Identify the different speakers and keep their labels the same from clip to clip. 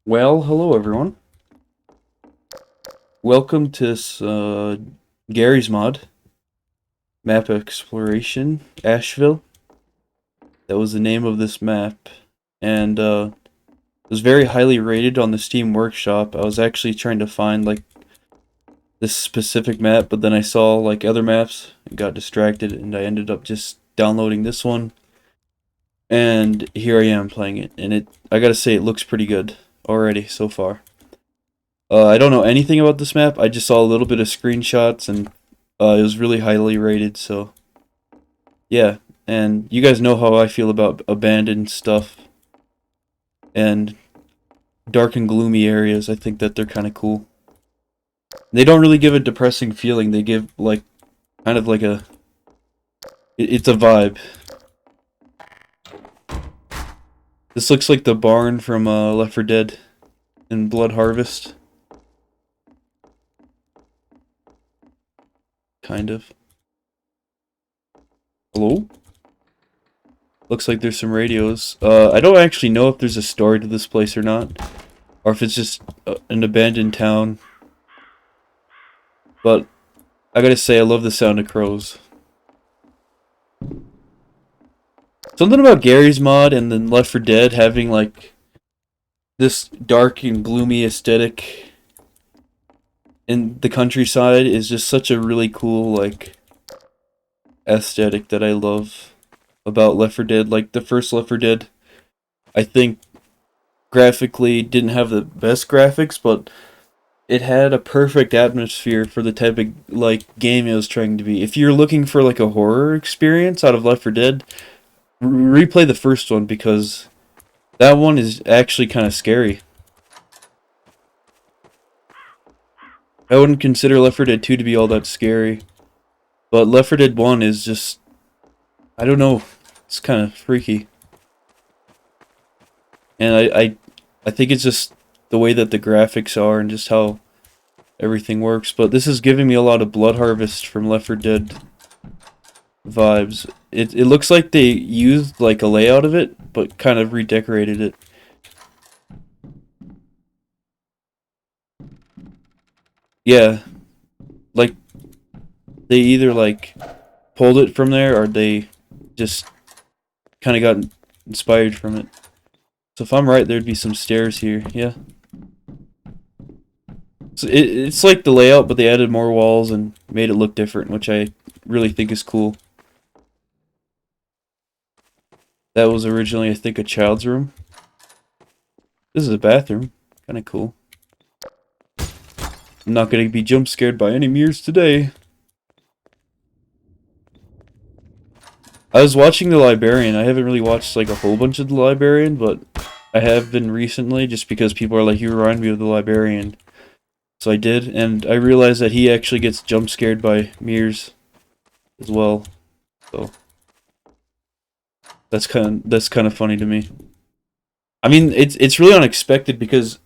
Speaker 1: Well, hello everyone. Welcome to this Garry's mod map exploration Asheville. That was the name of this map, and it was very highly rated on the Steam Workshop. I was actually trying to find like this specific map, but then I saw like other maps and got distracted, and I ended up just downloading this one. And here I am playing it, and I gotta say it looks pretty good already so far. I don't know anything about this map. I just saw a little bit of screenshots, and it was really highly rated. So yeah, and you guys know how I feel about abandoned stuff and dark and gloomy areas. I think that they're kind of cool. They don't really give a depressing feeling. They give like kind of like it's a vibe. This looks like the barn from Left 4 Dead and Blood Harvest. Kind of. Hello? Looks like there's some radios. I don't actually know if there's a story to this place or not. Or if it's just an abandoned town. But I gotta say, I love the sound of crows. Something about Garry's mod and then Left 4 Dead having like this dark and gloomy aesthetic in the countryside is just such a really cool like aesthetic that I love about Left 4 Dead. Like the first Left 4 Dead, I think graphically didn't have the best graphics, but it had a perfect atmosphere for the type of like game it was trying to be. If you're looking for like a horror experience out of Left 4 Dead, replay the first one because that one is actually kind of scary. I wouldn't consider Left 4 Dead 2 to be all that scary, but Left 4 Dead 1 is just, I don't know, it's kind of freaky. And I think it's just the way that the graphics are and just how everything works. But this is giving me a lot of Blood Harvest from Left 4 Dead vibes. It looks like they used like a layout of it, but kind of redecorated it. Yeah, like they either like pulled it from there or they just kind of got inspired from it. So if I'm right, there'd be some stairs here. Yeah. So it's like the layout, but they added more walls and made it look different, which I really think is cool. That was originally, I think, a child's room. This is a bathroom. Kind of cool. I'm not going to be jump scared by any mirrors today. I was watching The Librarian. I haven't really watched like a whole bunch of The Librarian, but I have been recently just because people are like, you remind me of The Librarian. So I did, and I realized that he actually gets jump scared by mirrors as well. So that's kind of funny to me. I mean, it's really unexpected because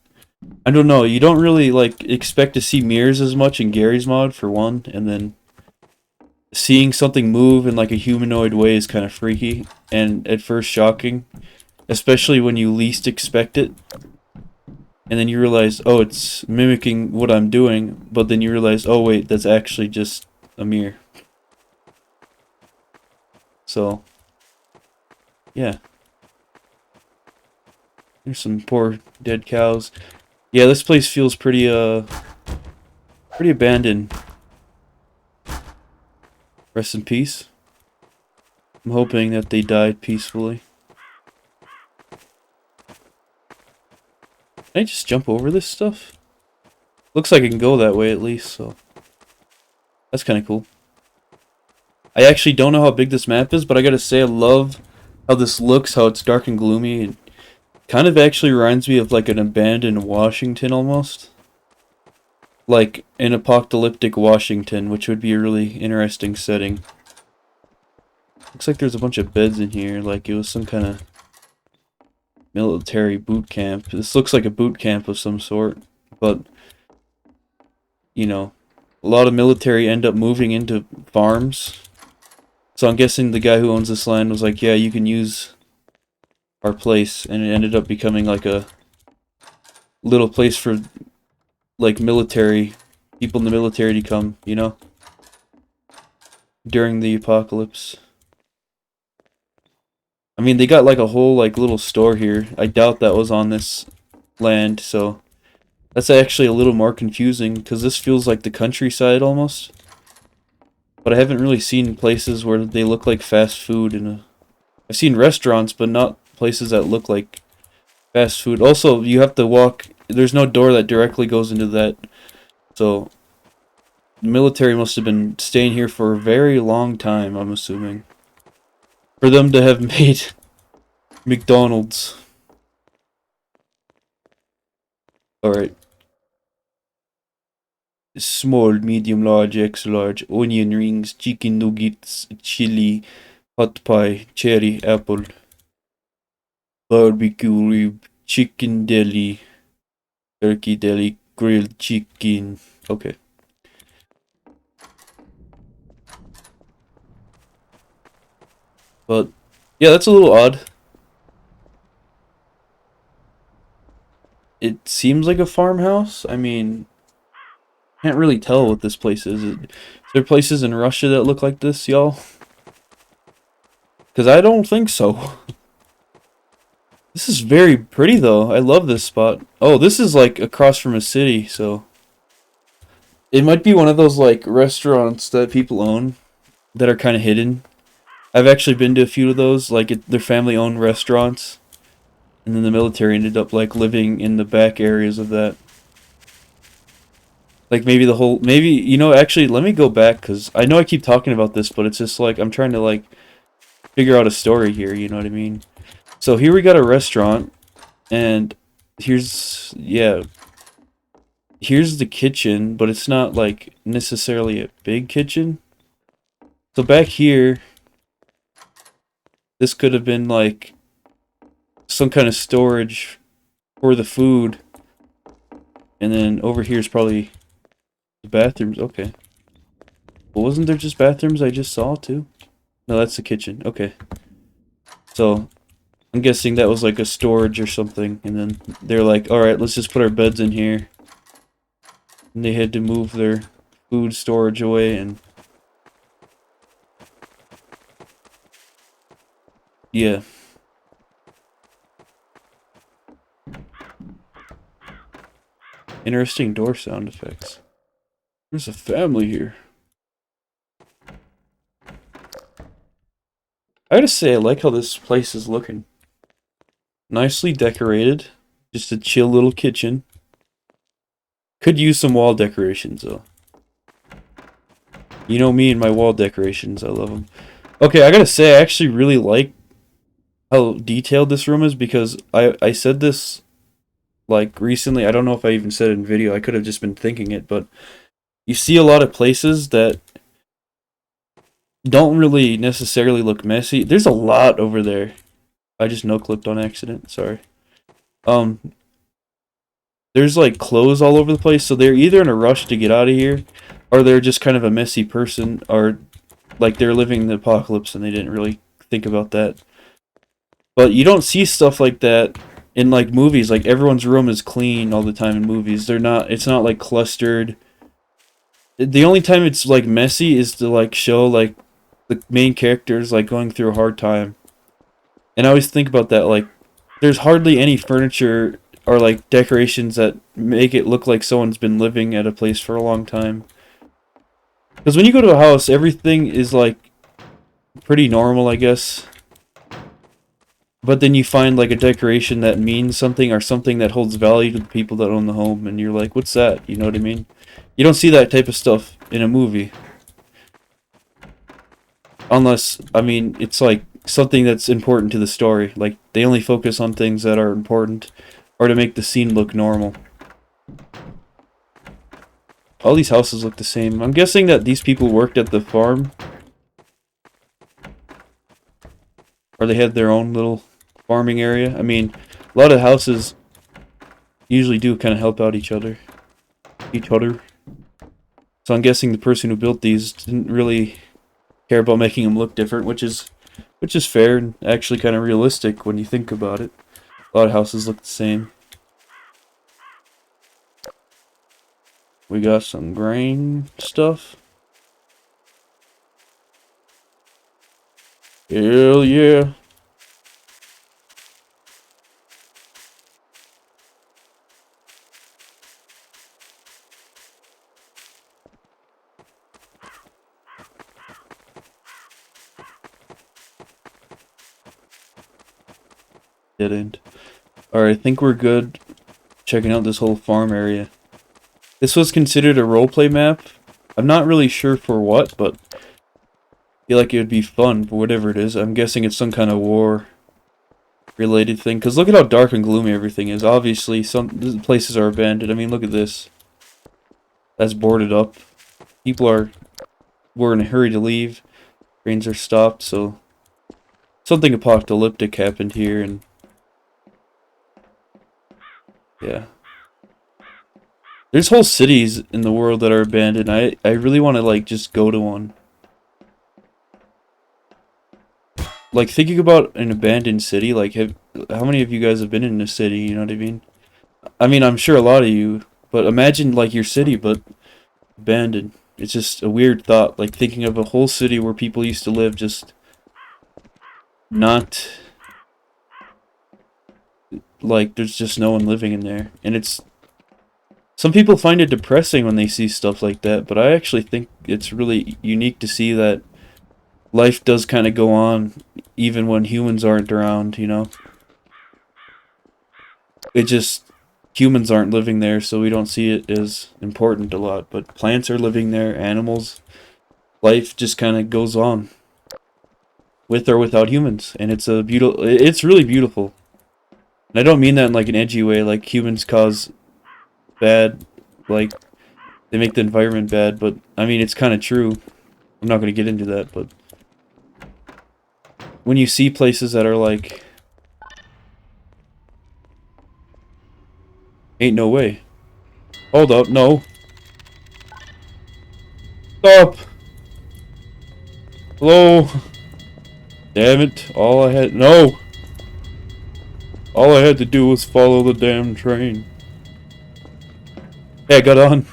Speaker 1: I don't know, you don't really like expect to see mirrors as much in Garry's mod for one, and then seeing something move in like a humanoid way is kind of freaky and at first shocking, especially when you least expect it. And then you realize, oh, it's mimicking what I'm doing, but then you realize, oh wait, that's actually just a mirror. So, yeah. There's some poor dead cows. Yeah, this place feels pretty abandoned. Rest in peace. I'm hoping that they died peacefully. Can I just jump over this stuff? Looks like I can go that way at least, so that's kind of cool. I actually don't know how big this map is, but I gotta say I love how this looks, how it's dark and gloomy. It kind of actually reminds me of like an abandoned Washington almost. Like an apocalyptic Washington, which would be a really interesting setting. Looks like there's a bunch of beds in here, like it was some kind of military boot camp. This looks like a boot camp of some sort, but you know, a lot of military end up moving into farms. So I'm guessing the guy who owns this land was like, yeah, you can use our place, and it ended up becoming like a little place for like military people in the military to come, you know, during the apocalypse. I mean, they got like a whole like little store here. I doubt that was on this land, so that's actually a little more confusing because this feels like the countryside almost. But I haven't really seen places where they look like fast food I've seen restaurants, but not places that look like fast food. Also, you have to walk. There's no door that directly goes into that. So, the military must have been staying here for a very long time, I'm assuming. For them to have made McDonald's. Alright. Small, medium, large, extra large, onion rings, chicken nuggets, chili, hot pie, cherry, apple, barbecue rib, chicken deli, turkey deli, grilled chicken. Okay. But, yeah, that's a little odd. It seems like a farmhouse. I mean, can't really tell what this place is. Is there places in Russia that look like this, y'all? Because I don't think so. This is very pretty, though. I love this spot. Oh, this is, like, across from a city, so... It might be one of those, like, restaurants that people own that are kind of hidden. I've actually been to a few of those, like, they're family-owned restaurants. And then the military ended up, like, living in the back areas of that. Like, maybe the whole... Maybe, you know, actually, let me go back, because I know I keep talking about this, but it's just, like, I'm trying to, like, figure out a story here, you know what I mean? So here we got a restaurant, and here's... Yeah. Here's the kitchen, but it's not, like, necessarily a big kitchen. So back here... This could have been, like, some kind of storage for the food. And then over here is probably the bathrooms. Okay. Well, wasn't there just bathrooms I just saw, too? No, that's the kitchen. Okay. So, I'm guessing that was, like, a storage or something. And then they're like, alright, let's just put our beds in here. And they had to move their food storage away and... Yeah. Interesting door sound effects. There's a family here. I gotta say, I like how this place is looking. Nicely decorated. Just a chill little kitchen. Could use some wall decorations, though. You know me and my wall decorations, I love them. Okay, I gotta say, I actually really like how detailed this room is because I said this like recently. I don't know if I even said it in video. I could have just been thinking it, but you see a lot of places that don't really necessarily look messy. There's a lot over there. I just no-clipped on accident, sorry. There's like clothes all over the place, so they're either in a rush to get out of here, or they're just kind of a messy person, or like they're living the apocalypse and they didn't really think about that. But you don't see stuff like that in like movies. Like everyone's room is clean all the time in movies. It's not like clustered. The only time it's like messy is to like show like the main characters like going through a hard time. And I always think about that, like there's hardly any furniture or like decorations that make it look like someone's been living at a place for a long time. Because when you go to a house, everything is like pretty normal, I guess. But then you find like a decoration that means something or something that holds value to the people that own the home, and you're like, what's that? You know what I mean? You don't see that type of stuff in a movie. Unless, I mean, it's like something that's important to the story. Like, they only focus on things that are important or to make the scene look normal. All these houses look the same. I'm guessing that these people worked at the farm. Or they had their own little farming area. I mean, a lot of houses usually do kind of help out each other. So I'm guessing the person who built these didn't really care about making them look different, which is fair and actually kind of realistic when you think about it. A lot of houses look the same. We got some grain stuff. Hell yeah. Didn't. Alright, I think we're good checking out this whole farm area. This was considered a roleplay map. I'm not really sure for what, but I feel like it would be fun for whatever it is. I'm guessing it's some kind of war related thing. Because look at how dark and gloomy everything is. Obviously, some places are abandoned. I mean, look at this. That's boarded up. We're in a hurry to leave. Trains are stopped, so something apocalyptic happened here, and yeah. There's whole cities in the world that are abandoned. I really want to, like, just go to one. Like, thinking about an abandoned city, like, how many of you guys have been in a city, you know what I mean? I mean, I'm sure a lot of you, but imagine, like, your city, but abandoned. It's just a weird thought, like, thinking of a whole city where people used to live, just not, like, there's just no one living in there. And it's, some people find it depressing when they see stuff like that, but I actually think it's really unique to see that life does kind of go on even when humans aren't around, you know? It just, humans aren't living there, so we don't see it as important a lot. But plants are living there, animals, life just kind of goes on with or without humans, and it's really beautiful. And I don't mean that in like an edgy way, like humans cause bad, like they make the environment bad, but I mean it's kind of true. I'm not going to get into that, but when you see places that are like, ain't no way. Hold up, no. Stop! Hello? Damn it, no! All I had to do was follow the damn train. Hey, I got on.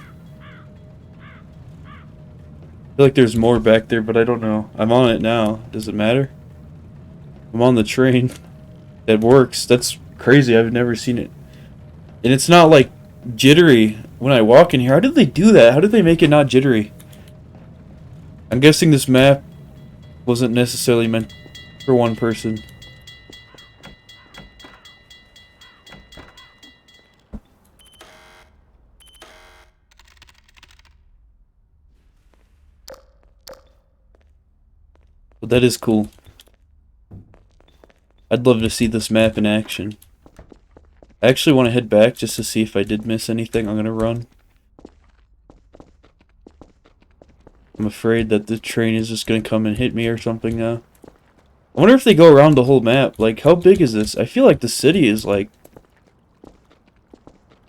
Speaker 1: I feel like there's more back there, but I don't know. I'm on it now. Does it matter? I'm on the train. That works. That's crazy. I've never seen it. And it's not like jittery when I walk in here. How did they do that? How did they make it not jittery? I'm guessing this map wasn't necessarily meant for one person. But that is cool. I'd love to see this map in action. I actually want to head back just to see if I did miss anything. I'm gonna run. I'm afraid that the train is just gonna come and hit me or something now. I wonder if they go around the whole map. Like, how big is this? I feel like the city is like...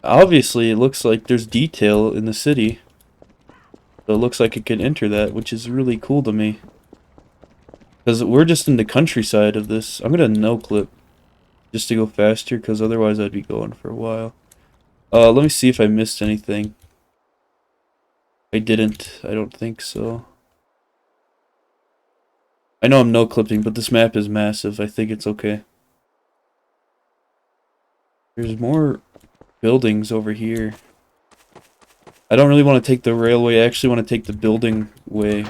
Speaker 1: Obviously, it looks like there's detail in the city. So it looks like it can enter that, which is really cool to me. Because we're just in the countryside of this. I'm gonna no-clip. Just to go faster, because otherwise I'd be going for a while. Let me see if I missed anything. I didn't. I don't think so. I know I'm no-clipping, but this map is massive. I think it's okay. There's more buildings over here. I don't really want to take the railway. I actually want to take the building way.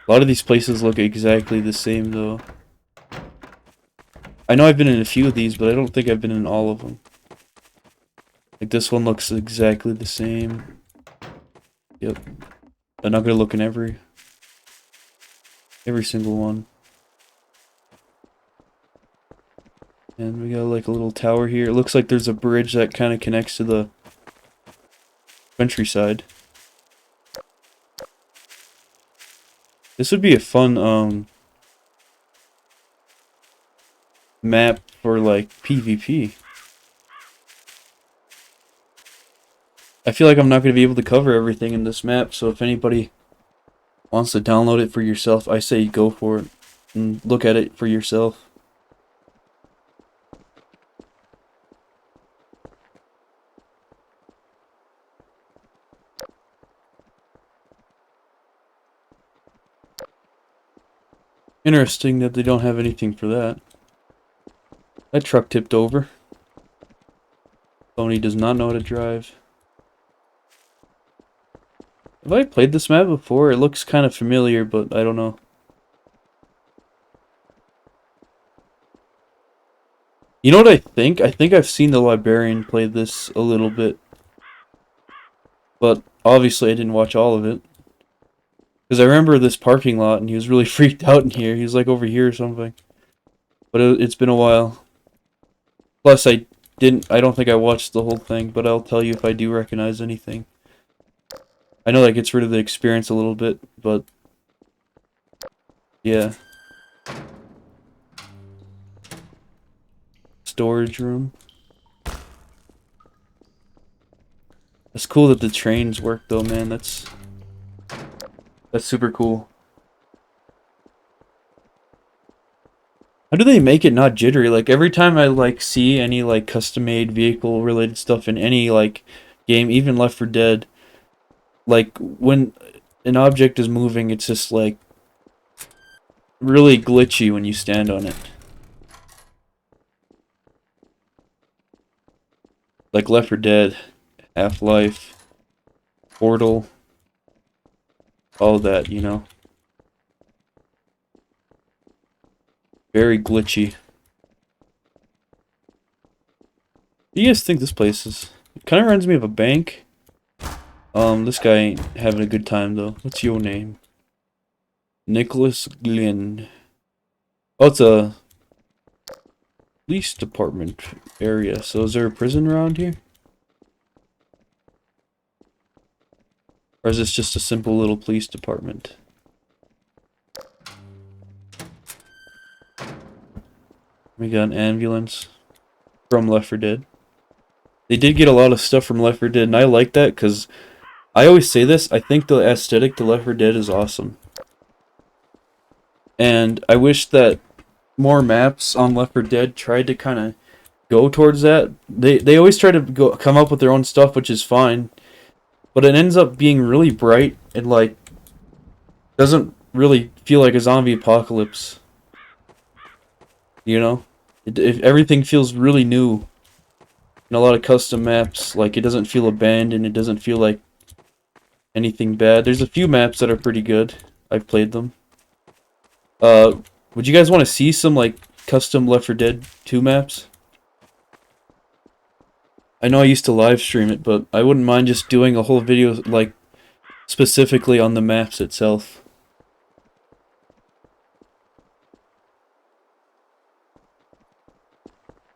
Speaker 1: A lot of these places look exactly the same, though. I know I've been in a few of these, but I don't think I've been in all of them. Like, this one looks exactly the same. Yep. I'm not gonna look in every single one. And we got like a little tower here. It looks like there's a bridge that kind of connects to the countryside. This would be a fun map for like PvP. I feel like I'm not going to be able to cover everything in this map, so if anybody wants to download it for yourself, I say go for it and look at it for yourself. Interesting that they don't have anything for that. That truck tipped over. Tony does not know how to drive. Have I played this map before? It looks kind of familiar, but I don't know. You know what I think? I think I've seen the librarian play this a little bit. But obviously I didn't watch all of it. Because I remember this parking lot and he was really freaked out in here. He was like over here or something. But it's been a while. Plus I don't think I watched the whole thing, but I'll tell you if I do recognize anything. I know that gets rid of the experience a little bit, but yeah. Storage room. It's cool that the trains work though, man. That's super cool. How do they make it not jittery? Like every time I like see any like custom-made vehicle related stuff in any like game, even Left 4 Dead, like when an object is moving, it's just like really glitchy when you stand on it. Like Left 4 Dead, Half-Life, Portal, all that, you know. Very glitchy. What do you guys think this place is? It kind of reminds me of a bank. This guy ain't having a good time though. What's your name? Nicholas Glynn. Oh, it's a police department area. So is there a prison around here? Or is this just a simple little police department? We got an ambulance from Left 4 Dead. They did get a lot of stuff from Left 4 Dead, and I like that because I always say this, I think the aesthetic to Left 4 Dead is awesome. And I wish that more maps on Left 4 Dead tried to kind of go towards that. They always try to come up with their own stuff, which is fine. But it ends up being really bright and like doesn't really feel like a zombie apocalypse. You know? Everything feels really new. And a lot of custom maps, like it doesn't feel abandoned, it doesn't feel like anything bad. There's a few maps that are pretty good. I've played them. Would you guys want to see some like custom Left 4 Dead 2 maps? I know I used to live stream it, but I wouldn't mind just doing a whole video like specifically on the maps itself.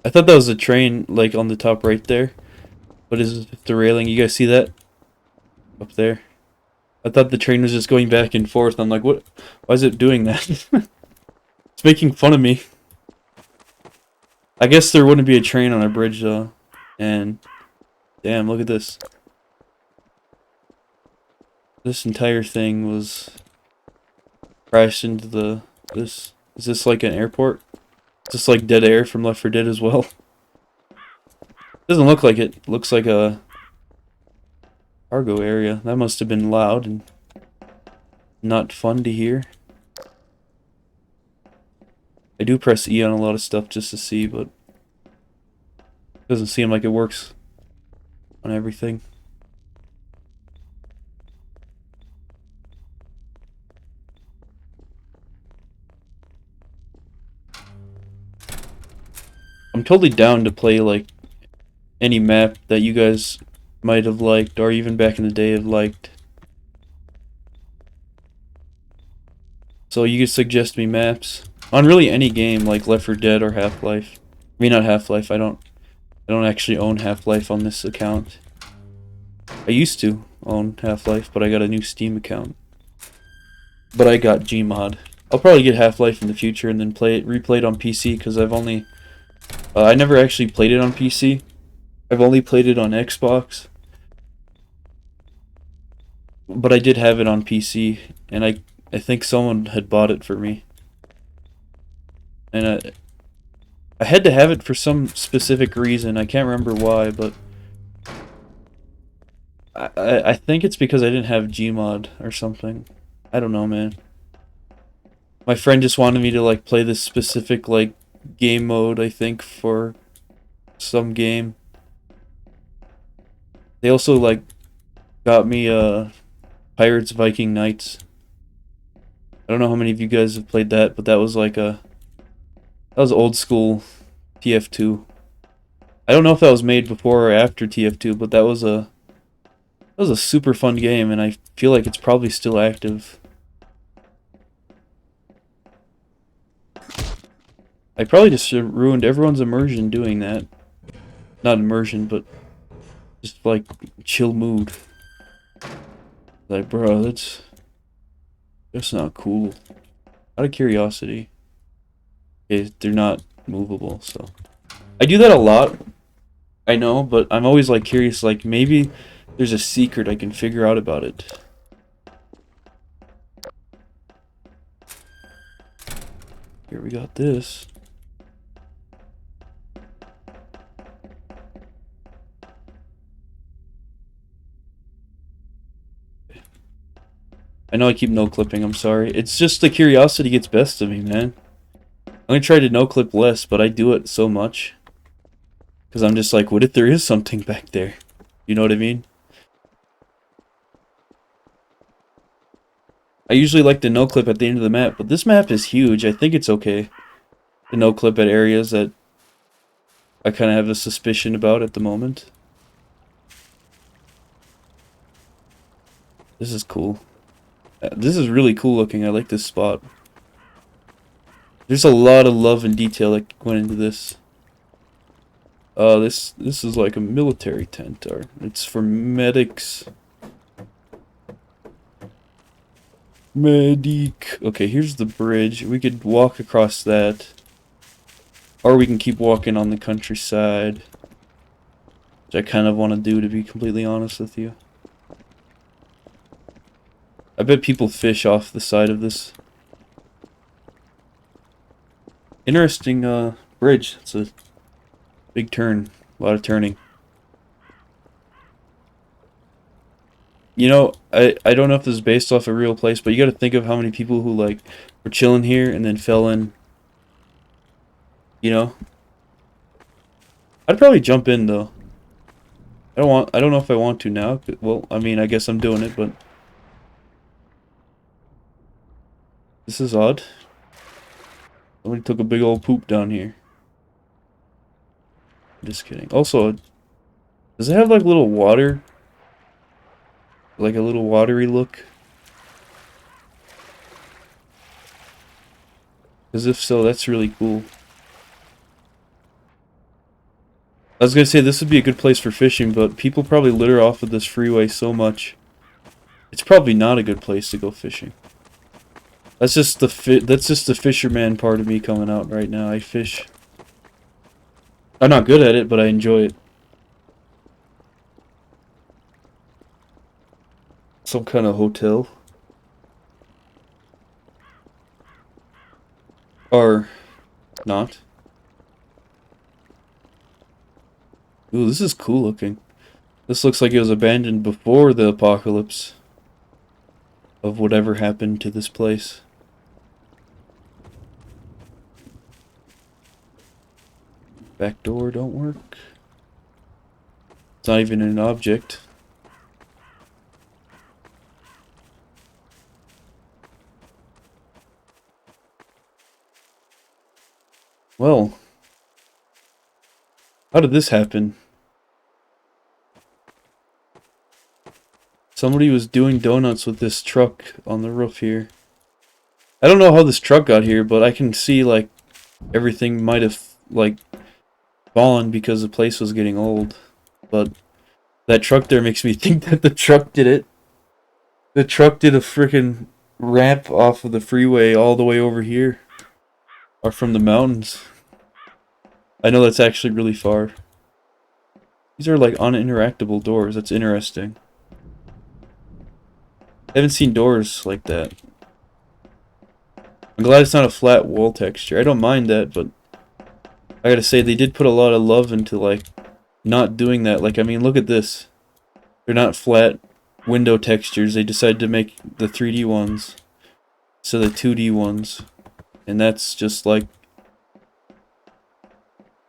Speaker 1: I thought that was a train like on the top right there. What is the railing? You guys see that? Up there. I thought the train was just going back and forth. I'm like, what? Why is it doing that? It's making fun of me. I guess there wouldn't be a train on a bridge though. And damn, look at this. This entire thing was crashed into this. Is this like an airport? Is this like dead air from Left 4 Dead as well? Doesn't look like it. Looks like a cargo area. That must have been loud and not fun to hear. I do press E on a lot of stuff just to see, but it doesn't seem like it works on everything. I'm totally down to play like any map that you guys might have liked or even back in the day have liked. So you could suggest me maps on really any game like Left 4 Dead or Half-Life. I mean, not Half-Life. I don't actually own Half-Life on this account. I used to own Half-Life, but I got a new Steam account. But I got Gmod. I'll probably get Half-Life in the future and then replay it on PC because I've only I never actually played it on PC. I've only played it on Xbox. But I did have it on PC, and I think someone had bought it for me. And I had to have it for some specific reason. I can't remember why, but I think it's because I didn't have Gmod or something. I don't know, man. My friend just wanted me to like play this specific like game mode, I think, for some game. They also like got me Pirates Viking Knights. I don't know how many of you guys have played that, but that was like that was old school TF2. I don't know if that was made before or after TF2, but that was a super fun game, and I feel like it's probably still active. I probably just ruined everyone's immersion doing that. Not immersion, but just like chill mood. Like, bro, that's not cool. Out of curiosity. Okay, they're not movable, so I do that a lot. I know, but I'm always like curious, like maybe there's a secret I can figure out about it. Here we got this. I know I keep no-clipping, I'm sorry. It's just the curiosity gets best of me, man. I'm gonna try to no-clip less, but I do it so much. Because I'm just like, what if there is something back there? You know what I mean? I usually like to no-clip at the end of the map, but this map is huge. I think it's okay to no-clip at areas that I kind of have a suspicion about at the moment. This is cool. This is really cool looking. I like this spot. There's a lot of love and detail that went into this. This is like a military tent, or it's for medics. Medic. Okay, here's the bridge. We could walk across that, or we can keep walking on the countryside, which I kind of want to do, to be completely honest with you. I bet people fish off the side of this. Interesting bridge. It's a big turn. A lot of turning. You know, I don't know if this is based off a real place, but you gotta think of how many people who like were chilling here and then fell in. You know? I'd probably jump in though. I don't know if I want to now. Well, I mean, I guess I'm doing it, but this is odd. Somebody took a big old poop down here. Just kidding. Also, does it have like little water? Like a little watery look? Because if so, that's really cool. I was gonna say this would be a good place for fishing, but people probably litter off of this freeway so much. It's probably not a good place to go fishing. That's just the fisherman part of me coming out right now. I fish. I'm not good at it, but I enjoy it. Some kind of hotel. Or not. Ooh, this is cool looking. This looks like it was abandoned before the apocalypse of whatever happened to this place. Back door don't work. It's not even an object. Well, how did this happen? Somebody was doing donuts with this truck on the roof here. I don't know how this truck got here, but I can see like everything might have like fallen because the place was getting old. But that truck there makes me think that the truck did it. The truck did a freaking ramp off of the freeway all the way over here. Or from the mountains. I know that's actually really far. These are like uninteractable doors. That's interesting. I haven't seen doors like that. I'm glad it's not a flat wall texture. I don't mind that, but I gotta say, they did put a lot of love into like not doing that. Like, I mean, look at this. They're not flat window textures. They decided to make the 3D ones instead of the 2D ones. And that's just like...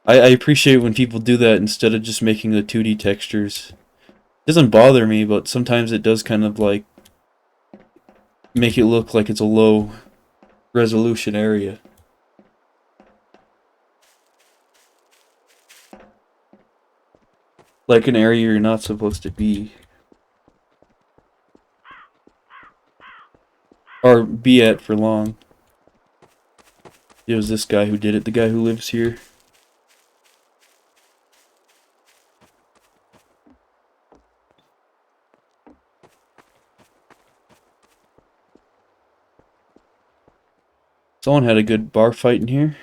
Speaker 1: I appreciate when people do that instead of just making the 2D textures. It doesn't bother me, but sometimes it does kind of like make it look like it's a low resolution area. Like an area you're not supposed to be. Or be at for long. It was this guy who did it, the guy who lives here. Someone had a good bar fight in here.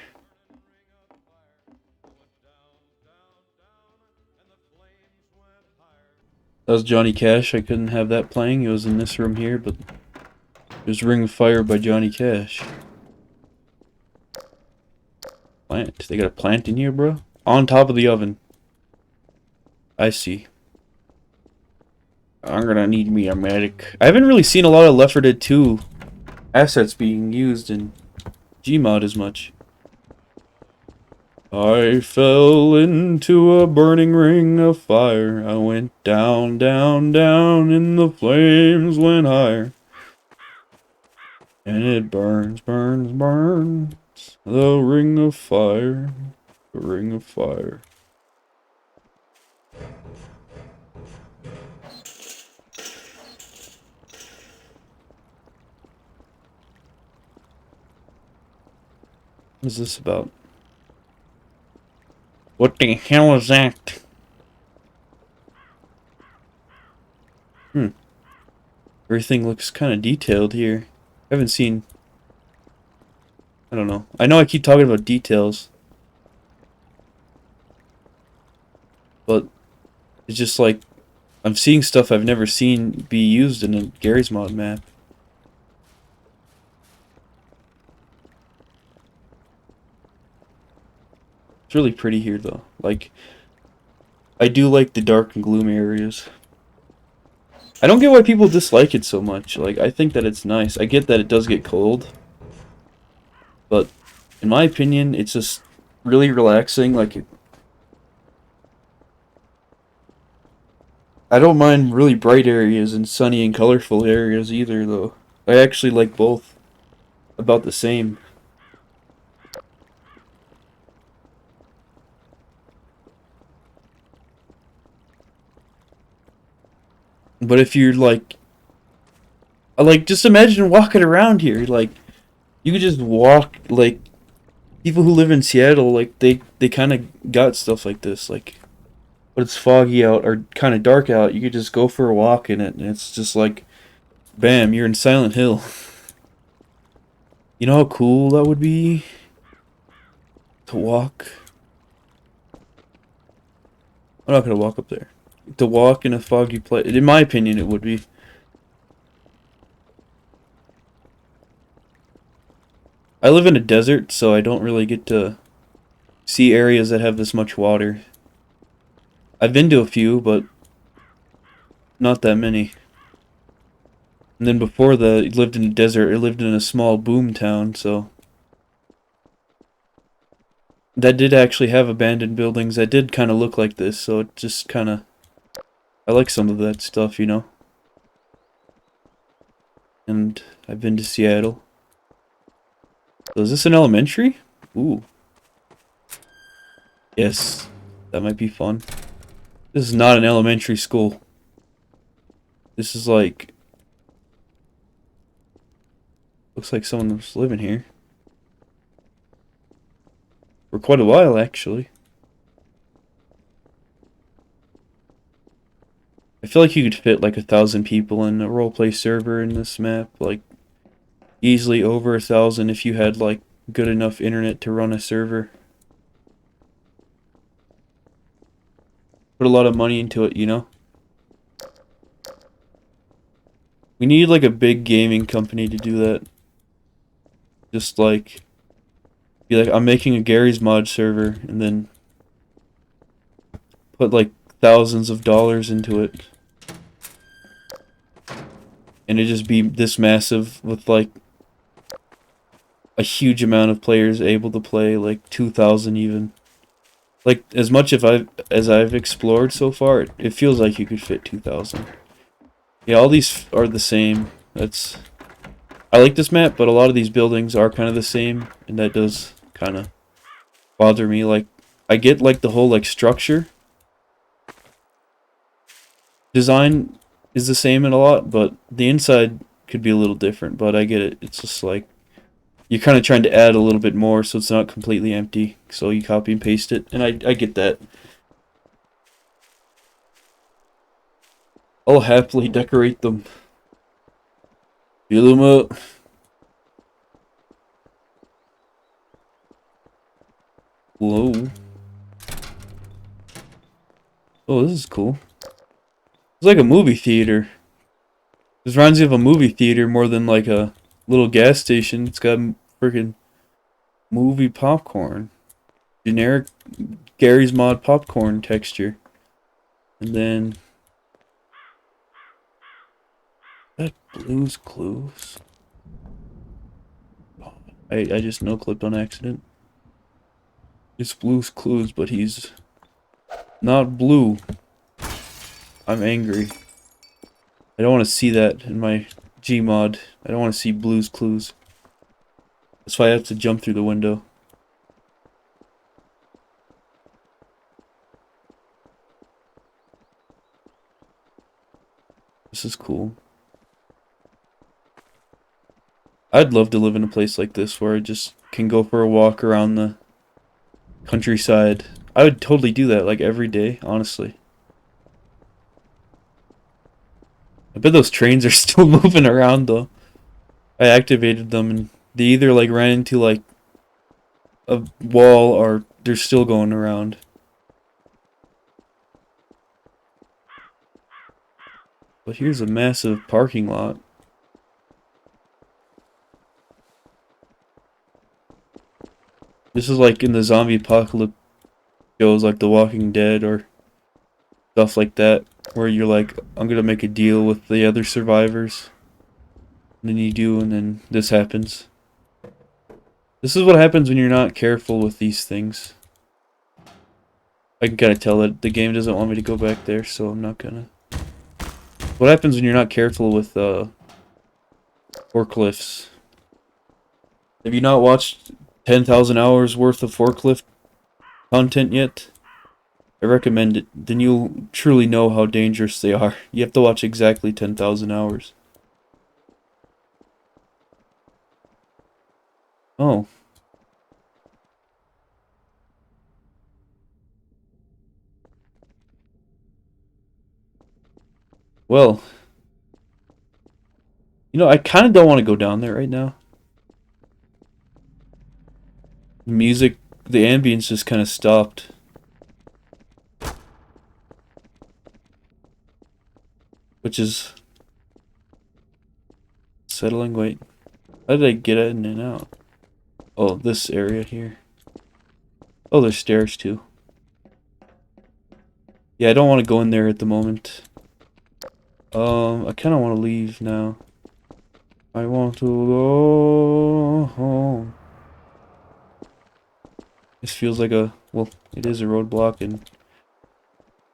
Speaker 1: That was Johnny Cash. I couldn't have that playing. It was in this room here, but it was Ring of Fire by Johnny Cash. Plant. They got a plant in here, bro? On top of the oven. I see. I'm gonna need me a medic. I haven't really seen a lot of Left 4 Dead 2 assets being used in Gmod as much. I fell into a burning ring of fire. I went down, down, down, and the flames went higher. And it burns, burns, burns. The ring of fire. The ring of fire. What is this about? What the hell is that? Everything looks kind of detailed here. I haven't seen... I don't know. I know I keep talking about details. But it's just like... I'm seeing stuff I've never seen be used in a Garry's Mod map. It's really pretty here though. Like, I do like the dark and gloomy areas. I don't get why people dislike it so much. Like, I think that it's nice. I get that it does get cold. But, in my opinion, it's just really relaxing. Like, I don't mind really bright areas and sunny and colorful areas either, though. I actually like both about the same. But if you're like, just imagine walking around here. Like, you could just walk, like, people who live in Seattle, like, they kind of got stuff like this. Like, when it's foggy out or kind of dark out, you could just go for a walk in it, and it's just like, bam, you're in Silent Hill. You know how cool that would be? To walk. I'm not gonna walk up there. To walk in a foggy place. In my opinion, it would be. I live in a desert, so I don't really get to see areas that have this much water. I've been to a few, but not that many. And then before that, I lived in a desert. I lived in a small boom town, so... that did actually have abandoned buildings that did kind of look like this, so it just kind of... I like some of that stuff, you know? And I've been to Seattle. So is this an elementary? Ooh. Yes. That might be fun. This is not an elementary school. This is like... looks like someone was living here. For quite a while, actually. I feel like you could fit like 1,000 people in a roleplay server in this map. Like, easily over 1,000 if you had like good enough internet to run a server. Put a lot of money into it, you know? We need like a big gaming company to do that. Just like... be like, I'm making a Garry's Mod server, and then put like thousands of dollars into it. And it just be this massive with like a huge amount of players able to play, like 2,000 even. Like, as much as I've explored so far, it feels like you could fit 2,000. Yeah, all these are the same. I like this map, but a lot of these buildings are kind of the same, and that does kind of bother me. Like, I get, like, the whole, like, structure design is the same in a lot, but the inside could be a little different, but I get it. It's just like, you're kind of trying to add a little bit more so it's not completely empty, so you copy and paste it, and I get that. I'll happily decorate them. Fill them up. Whoa. Oh, this is cool. It's like a movie theater. This reminds me of a movie theater more than like a little gas station. It's got freaking movie popcorn. Generic Garry's Mod popcorn texture. And then that Blue's Clues. I just no clipped on accident. It's Blue's Clues, but he's not blue. I'm angry. I don't want to see that in my Gmod. I don't want to see Blue's Clues. That's why I have to jump through the window. This is cool. I'd love to live in a place like this where I just can go for a walk around the countryside. I would totally do that, like, every day, honestly. I bet those trains are still moving around, though. I activated them, and they either, like, ran into, like, a wall, or they're still going around. But here's a massive parking lot. This is like in the zombie apocalypse shows, like The Walking Dead or stuff like that, where you're like, I'm gonna make a deal with the other survivors. And then you do, and then this happens. This is what happens when you're not careful with these things. I can kind of tell that the game doesn't want me to go back there, so I'm not gonna. What happens when you're not careful with forklifts? Have you not watched 10,000 hours worth of forklift content yet? I recommend it. Then you'll truly know how dangerous they are. You have to watch exactly 10,000 hours. Oh. Well. You know, I kind of don't want to go down there right now. The music, the ambience just kind of stopped. Which is settling. Wait. How did I get in and out? Oh, this area here. Oh, there's stairs too. Yeah, I don't want to go in there at the moment. I kind of want to leave now. I want to go home. This feels like a, well, it is a roadblock, and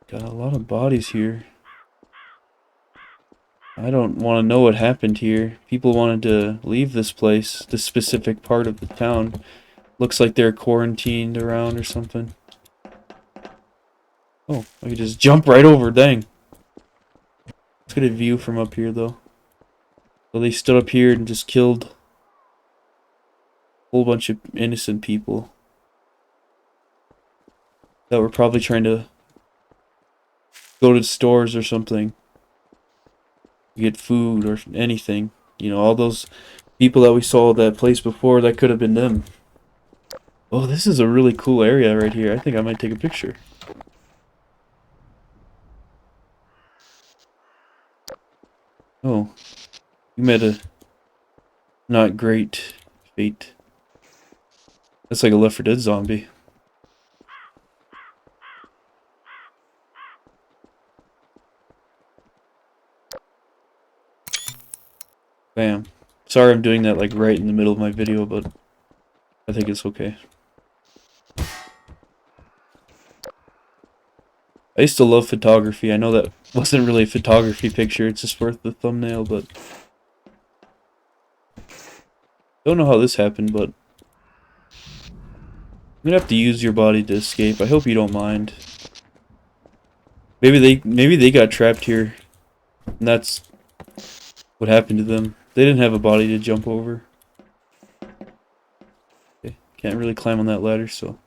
Speaker 1: got a lot of bodies here. I don't want to know what happened here. People wanted to leave this place, this specific part of the town. Looks like they're quarantined around or something. Oh, I could just jump right over, dang. Let's get a view from up here, though. So they stood up here and just killed a whole bunch of innocent people that were probably trying to go to stores or something, get food or anything. You know, all those people that we saw at that place before, that could have been them. Oh, this is a really cool area right here. I think I might take a picture. Oh, you met a not great fate. That's like a Left 4 Dead zombie. Bam. Sorry I'm doing that like right in the middle of my video, but I think it's okay. I used to love photography. I know that wasn't really a photography picture, it's just worth the thumbnail, but... Don't know how this happened, but... I'm gonna have to use your body to escape. I hope you don't mind. Maybe they got trapped here, and that's what happened to them. They didn't have a body to jump over. Okay, can't really climb on that ladder, so...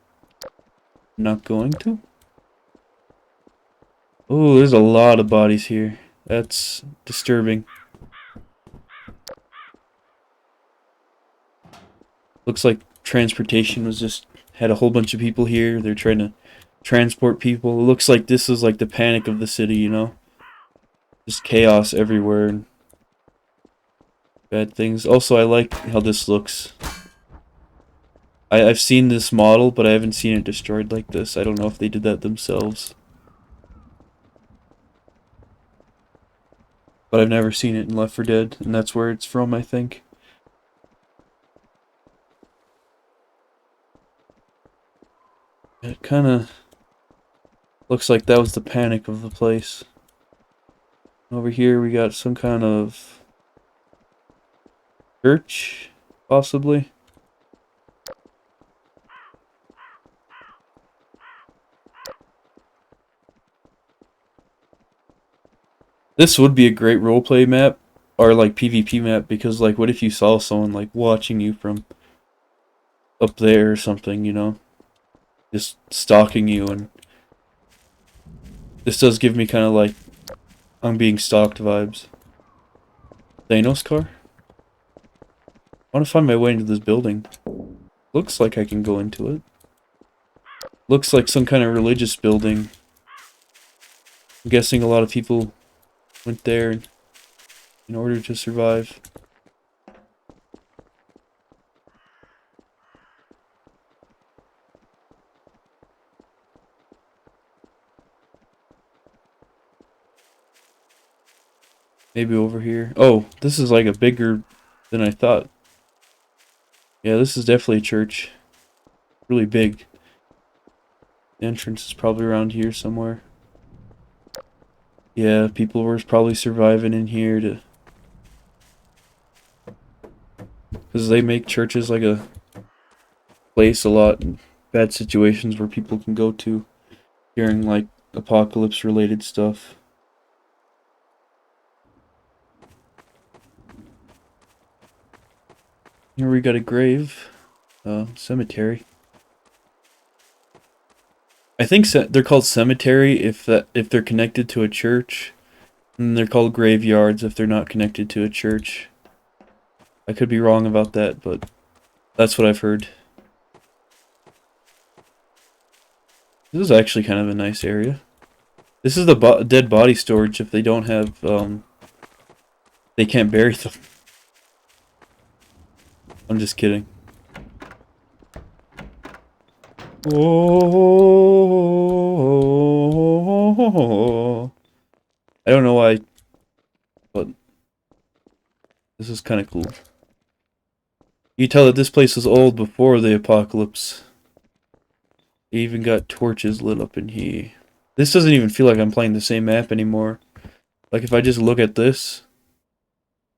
Speaker 1: I'm not going to. Oh, there's a lot of bodies here. That's disturbing. Looks like transportation was just had a whole bunch of people here. They're trying to transport people. It looks like this is like the panic of the city, you know? Just chaos everywhere and bad things. Also, I like how this looks. I've seen this model, but I haven't seen it destroyed like this. I don't know if they did that themselves. But I've never seen it in Left 4 Dead, and that's where it's from, I think. It kind of looks like that was the panic of the place. Over here we got some kind of church, possibly. This would be a great roleplay map, or like PvP map, because like what if you saw someone like watching you from up there or something, you know? Just stalking you, and this does give me kind of like I'm being stalked vibes. Thanos car? I want to find my way into this building. Looks like I can go into it. Looks like some kind of religious building. I'm guessing a lot of people went there in order to survive. Maybe over here. Oh, this is like a bigger than I thought. Yeah, this is definitely a church. Really big. The entrance is probably around here somewhere. Yeah, people were probably surviving in here to... Because they make churches like a place a lot in bad situations where people can go to during like apocalypse related stuff. Here we got a grave. Cemetery. I think they're called cemetery if they're connected to a church, and they're called graveyards if they're not connected to a church. I could be wrong about that, but that's what I've heard. This is actually kind of a nice area. This is the dead body storage if they don't have, they can't bury them. I'm just kidding. Oh, I don't know why, but this is kind of cool. You tell that this place was old before the apocalypse. They even got torches lit up in here. This doesn't even feel like I'm playing the same map anymore. Like if I just look at this,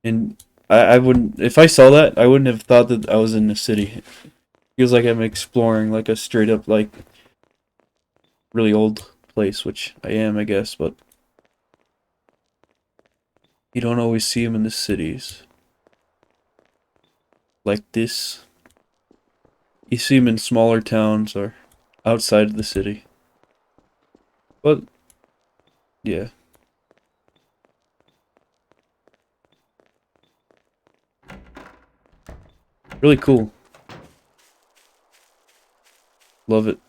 Speaker 1: and I wouldn't, if I saw that, I wouldn't have thought that I was in the city. It feels like I'm exploring like a straight up like really old place, which I am, I guess, but you don't always see them in the cities. Like this. You see them in smaller towns or outside of the city. But, yeah. Really cool. Love it.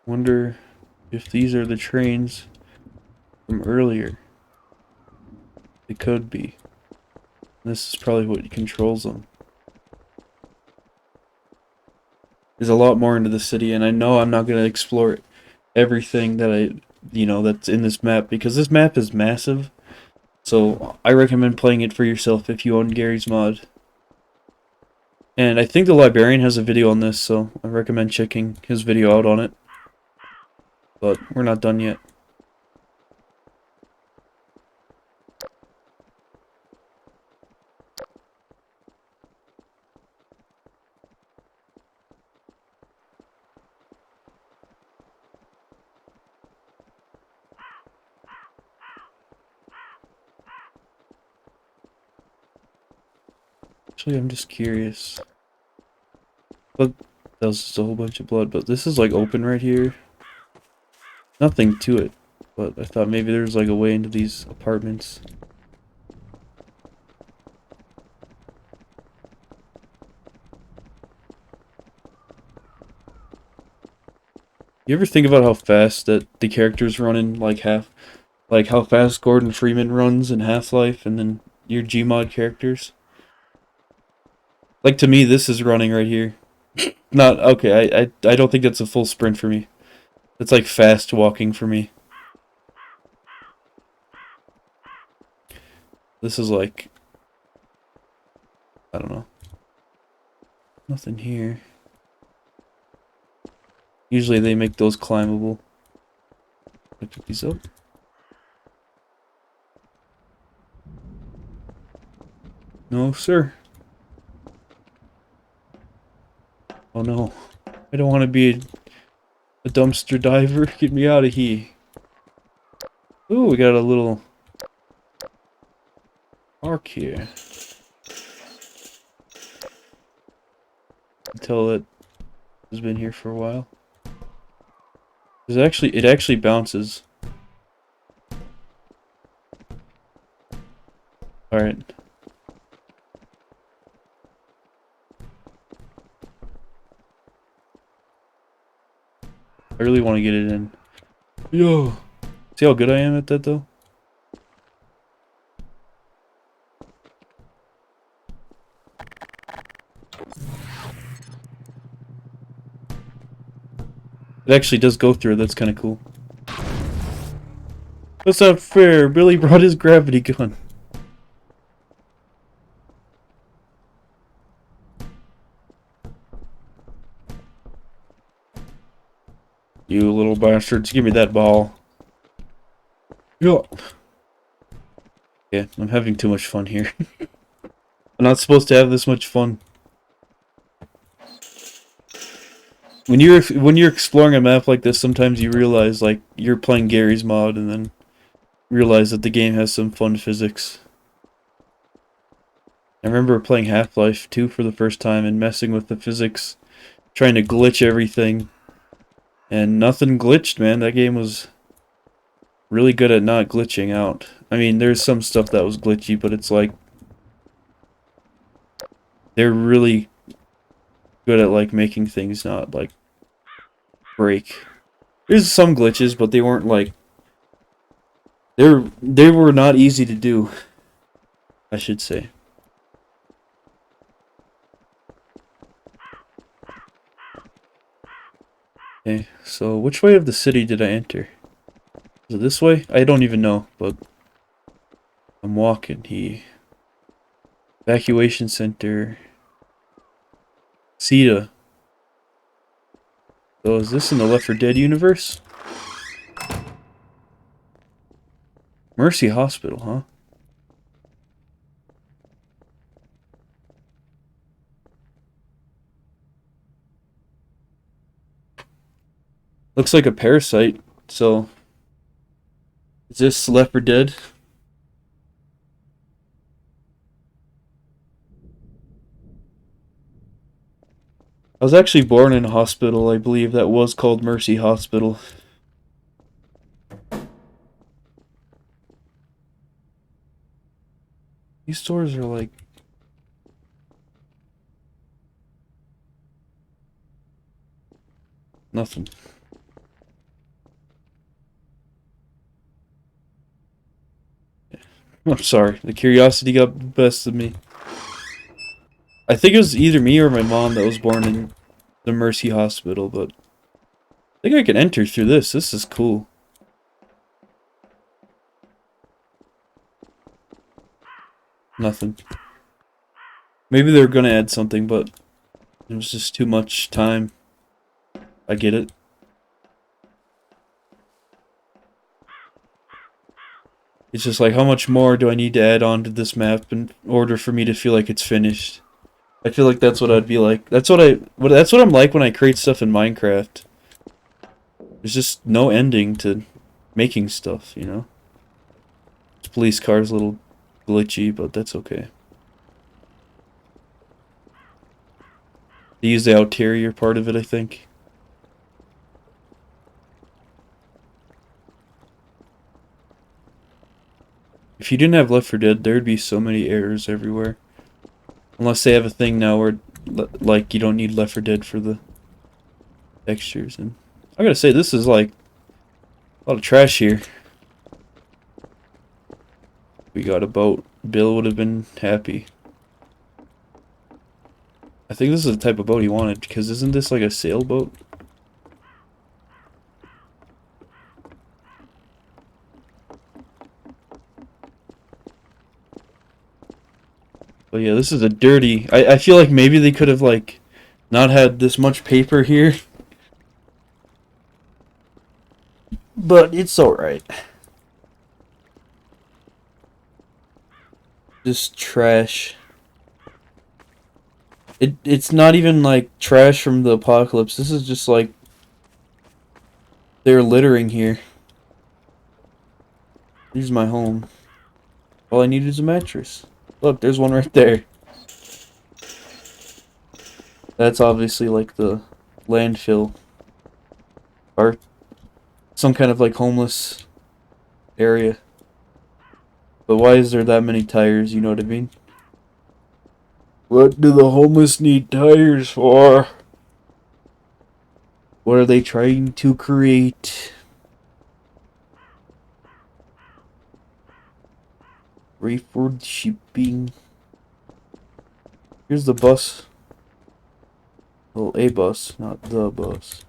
Speaker 1: Wonder if these are the trains from from earlier. It could be. This is probably what controls them. There's a lot more into the city, and I know I'm not going to explore everything that that's in this map, because this map is massive. So I recommend playing it for yourself if you own Garry's mod. And I think the librarian has a video on this, so I recommend checking his video out on it. But we're not done yet. Actually, I'm just curious. But that was just a whole bunch of blood, but this is like open right here. Nothing to it, but I thought maybe there's like a way into these apartments. You ever think about how fast that the characters run in like how fast Gordon Freeman runs in Half-Life, and then your Gmod characters? Like, to me, this is running right here. Not okay. I don't think that's a full sprint for me. It's like fast walking for me. This is like, I don't know. Nothing here. Usually they make those climbable. I pick these up. No, sir. Oh no. I don't want to be a dumpster diver. Get me out of here. Ooh, we got a little arc here. Tell that has been here for a while. It actually bounces. Alright. I really want to get it in. Yo! See how good I am at that though? It actually does go through, that's kinda cool. That's not fair, Billy brought his gravity gun. You little bastards, give me that ball. Yo! Yeah, I'm having too much fun here. I'm not supposed to have this much fun. When you're exploring a map like this, sometimes you realize like you're playing Garry's mod, and then realize that the game has some fun physics. I remember playing Half-Life 2 for the first time and messing with the physics, trying to glitch everything, and nothing glitched, man. That game was really good at not glitching out. I mean, there's some stuff that was glitchy, but it's like they're really good at like making things not like break. There's some glitches, but they weren't like they were not easy to do, I should say. Okay, so which way of the city did I enter? Is it this way? I don't even know, but I'm walking here. Evacuation center. CETA. So is this in the Left 4 Dead universe? Mercy Hospital, huh? Looks like a parasite, so... Is this Left 4 Dead? I was actually born in a hospital, I believe, that was called Mercy Hospital. These stores are like... nothing. I'm sorry, the curiosity got the best of me. I think it was either me or my mom that was born in the Mercy Hospital, but I think I can enter through this. This is cool. Nothing. Maybe they're gonna add something, but it was just too much time. I get it. It's just like, how much more do I need to add on to this map in order for me to feel like it's finished? I feel like that's what I'd be like. That's what I'm like when I create stuff in Minecraft. There's just no ending to making stuff, you know? This police car's a little glitchy, but that's okay. They use the ulterior part of it, I think. If you didn't have Left 4 Dead, there'd be so many errors everywhere. Unless they have a thing now where, like, you don't need Left 4 Dead for the textures. And I gotta say, this is like a lot of trash here. We got a boat. Bill would have been happy. I think this is the type of boat he wanted, because isn't this like a sailboat? But yeah, this is a dirty... I feel like maybe they could have, like, not had this much paper here. But it's alright. Just trash. It's not even, like, trash from the apocalypse. This is just, like... They're littering here. Here's my home. All I need is a mattress. Look, there's one right there. That's obviously like the landfill. Or some kind of like homeless area. But why is there that many tires, you know what I mean? What do the homeless need tires for? What are they trying to create? Rayford shipping. Here's the bus. Well, a bus, not the bus.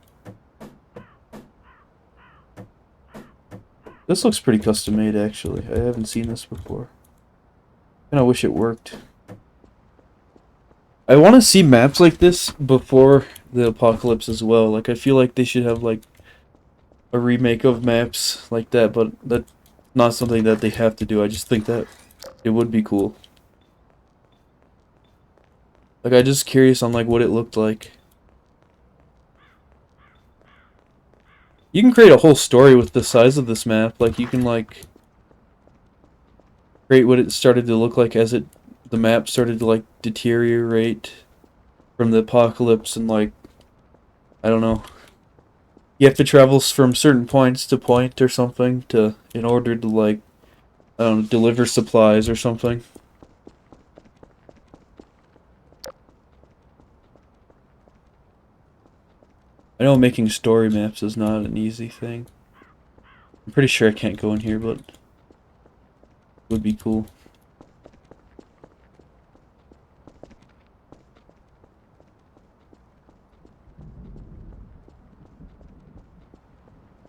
Speaker 1: This looks pretty custom made, actually. I haven't seen this before. Kinda wish it worked. I want to see maps like this before the apocalypse as well. Like, I feel like they should have, like, a remake of maps like that, but that's not something that they have to do. I just think that it would be cool. Like, I'm just curious on, like, what it looked like. You can create a whole story with the size of this map. Like, you can, like, create what it started to look like as the map started to, like, deteriorate from the apocalypse, and, like, I don't know. You have to travel from certain points to point or something in order to, like, I don't know, deliver supplies or something. I know making story maps is not an easy thing. I'm pretty sure I can't go in here, but it would be cool.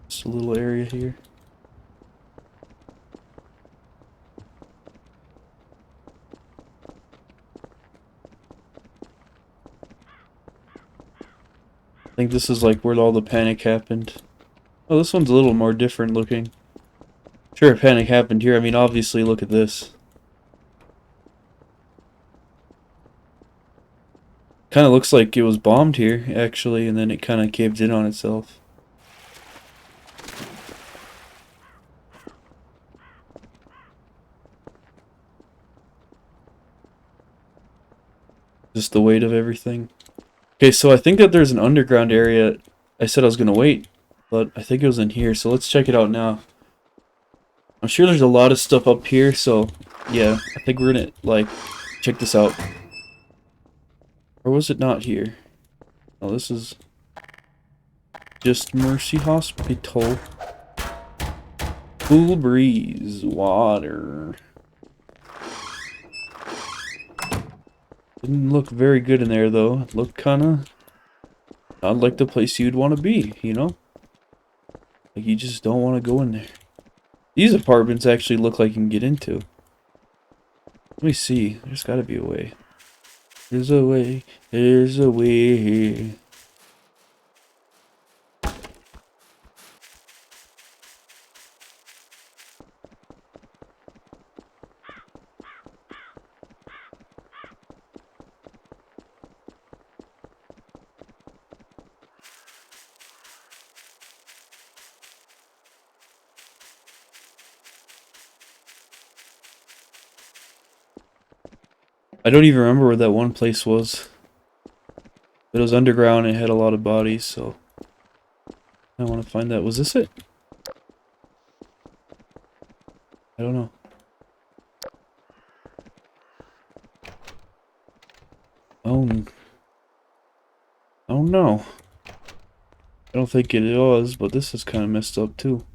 Speaker 1: Just a little area here. I think this is like where all the panic happened. Oh, this one's a little more different looking. Sure, panic happened here. I mean, obviously, look at this. Kind of looks like it was bombed here, actually, and then it kind of caved in on itself. Just the weight of everything. Okay, so I think that there's an underground area. I said I was gonna wait, but I think it was in here, so let's check it out now. I'm sure there's a lot of stuff up here, so yeah, I think we're gonna, like, check this out. Or was it not here? Oh, this is just Mercy Hospital. Cool breeze, water. Didn't look very good in there though. It looked kinda not like the place you'd want to be, you know? Like you just don't want to go in there. These apartments actually look like you can get into. Let me see. There's gotta be a way. There's a way. There's a way. I don't even remember where that one place was. It was underground and it had a lot of bodies, so I want to find that. Was this it? I don't know. Oh no. I don't think it was, but this is kind of messed up too.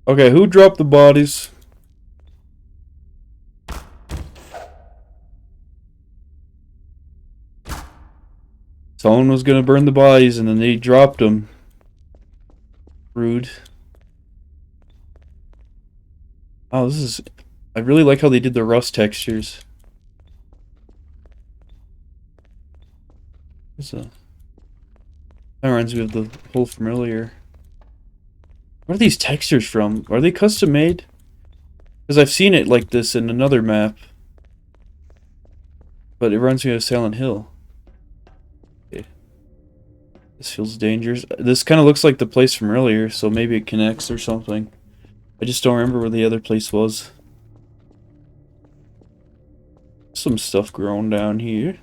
Speaker 1: Okay, who dropped the bodies? Someone was gonna burn the bodies and then they dropped them. Rude. Oh, this is... I really like how they did the rust textures. That reminds me of the whole familiar. Where are these textures from? Are they custom made? Because I've seen it like this in another map. But it reminds me of Silent Hill. Okay. This feels dangerous. This kind of looks like the place from earlier, so maybe it connects or something. I just don't remember where the other place was. Some stuff growing down here.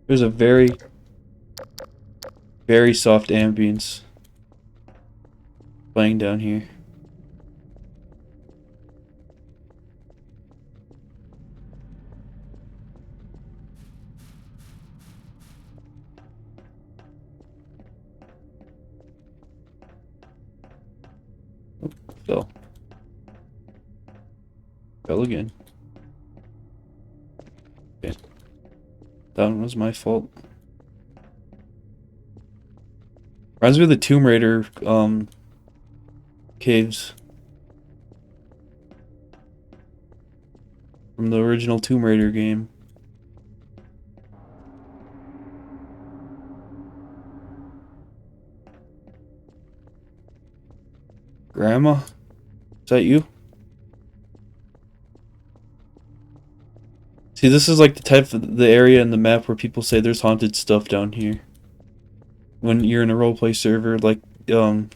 Speaker 1: There's a very soft ambience playing down here. Oh, fell. Fell again. Okay. That one was my fault. Reminds me of the Tomb Raider caves from the original Tomb Raider game. Grandma? Is that you? See, this is like the type of the area in the map where people say there's haunted stuff down here. When you're in a roleplay server, like the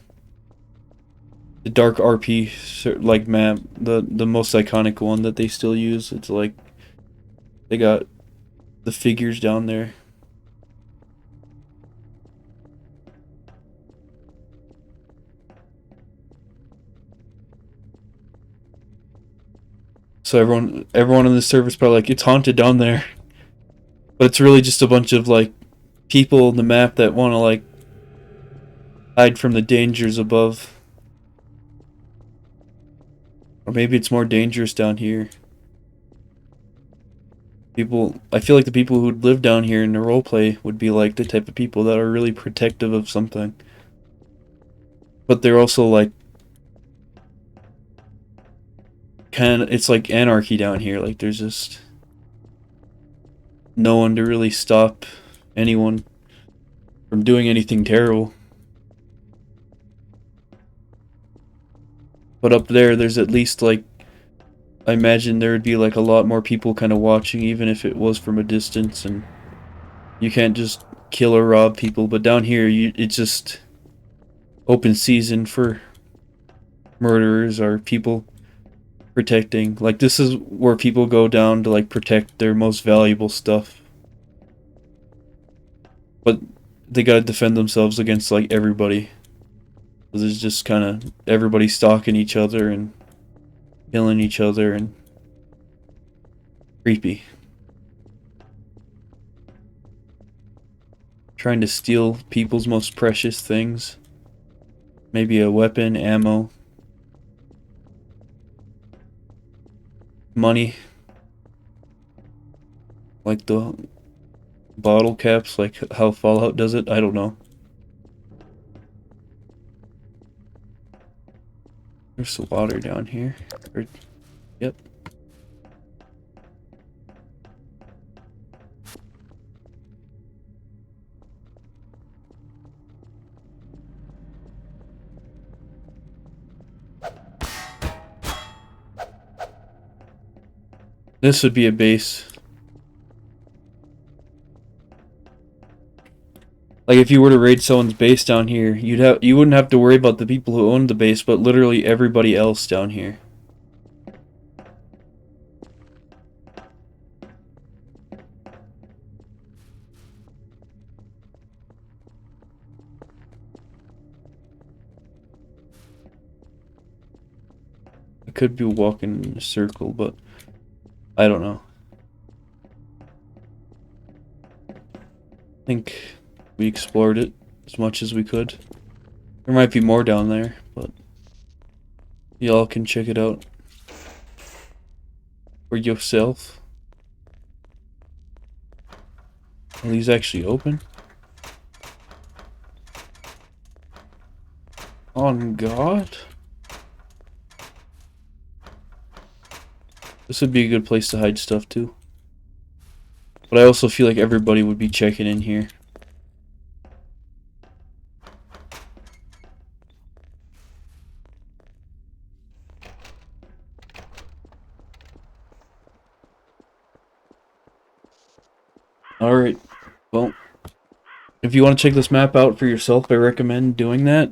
Speaker 1: dark RP like map, the most iconic one that they still use. It's like they got the figures down there. So everyone in the server's probably like, it's haunted down there. But it's really just a bunch of like people in the map that want to like hide from the dangers above. Or maybe it's more dangerous down here. I feel like the people who'd live down here in the roleplay would be like the type of people that are really protective of something. But they're also like it's like anarchy down here. Like there's just no one to really stop anyone from doing anything terrible. But up there's at least like, I imagine there would be like a lot more people kind of watching, even if it was from a distance, and you can't just kill or rob people. But down here, it's just open season for murderers or people protecting. Like this is where people go down to like protect their most valuable stuff. But they gotta defend themselves against like everybody. There's just kind of everybody stalking each other and killing each other and creepy. trying to steal people's most precious things. Maybe a weapon, ammo, money. Like the bottle caps, like how Fallout does it. I don't know. There's some water down here. Yep. This would be a base. Like if you were to raid someone's base down here, you wouldn't have to worry about the people who owned the base, but literally everybody else down here. I could be walking in a circle, but I don't know. I think we explored it as much as we could. There might be more down there, but y'all can check it out for yourself. Are these actually open? On God? This would be a good place to hide stuff too. But I also feel like everybody would be checking in here. Alright, well, if you want to check this map out for yourself, I recommend doing that.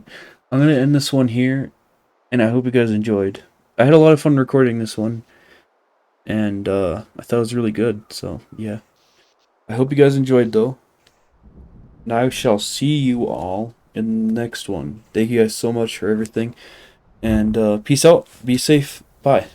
Speaker 1: I'm going to end this one here, and I hope you guys enjoyed. I had a lot of fun recording this one, and I thought it was really good, so yeah. I hope you guys enjoyed, though. And I shall see you all in the next one. Thank you guys so much for everything, and peace out, be safe, bye.